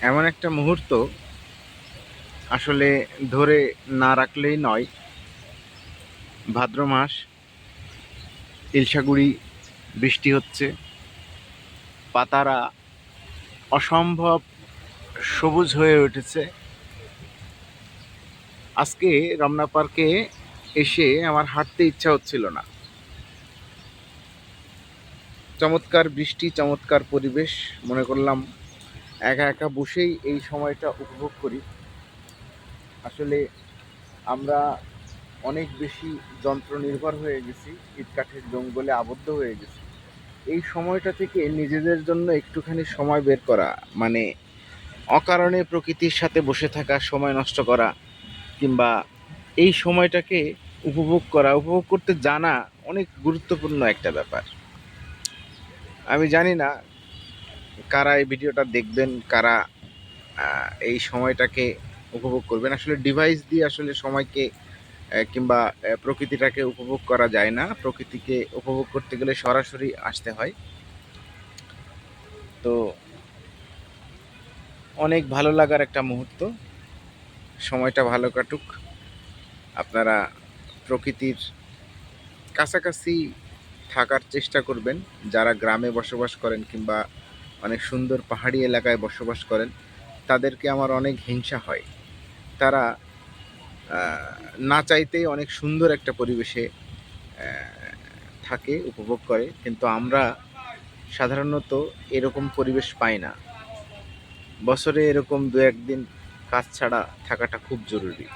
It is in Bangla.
এমন একটা মুহূর্ত আসলে ধরে না রাখলেই নয়। ভাদ্র মাস, ইলশাগুড়ি বৃষ্টি হচ্ছে, পাতারা অসম্ভব সবুজ হয়ে উঠেছে। আজকে রমনা পার্কে এসে আমার হাঁটতে ইচ্ছা হচ্ছিল না। চমৎকার বৃষ্টি, চমৎকার পরিবেশ, মনে করলাম একা একা বসেই এই সময়টা উপভোগ করি। আসলে আমরা অনেক বেশি যন্ত্র নির্ভর হয়ে গেছি, ইটকাঠের জঙ্গলে আবদ্ধ হয়ে গেছি। এই সময়টা থেকে নিজেদের জন্য একটুখানি সময় বের করা, মানে অকারণে প্রকৃতির সাথে বসে থাকা, সময় নষ্ট করা, কিংবা এই সময়টাকে উপভোগ করতে জানা অনেক গুরুত্বপূর্ণ একটা ব্যাপার। আমি জানি না কারা এই ভিডিওটা দেখবেন, কারা এই সময়টাকে উপভোগ করবেন। আসলে ডিভাইস দিয়ে আসলে সময়কে কিংবা প্রকৃতিটাকে উপভোগ করা যায় না। প্রকৃতিকে উপভোগ করতে গেলে সরাসরি আসতে হয়। তো অনেক ভালো লাগার একটা মুহূর্ত। সময়টা ভালো কাটুক। আপনারা প্রকৃতির কাছাকাছি থাকার চেষ্টা করবেন। যারা গ্রামে বসবাস করেন কিংবা অনেক সুন্দর পাহাড়ি এলাকায় বসবাস করেন, তাদেরকে আমার অনেক হিংসা হয়। তারা না চাইতেই অনেক সুন্দর একটা পরিবেশে থাকে, উপভোগ করে, কিন্তু আমরা সাধারণত এরকম পরিবেশ পাই না। বছরে এরকম দু একদিন কাজ ছাড়া থাকাটা খুব জরুরি।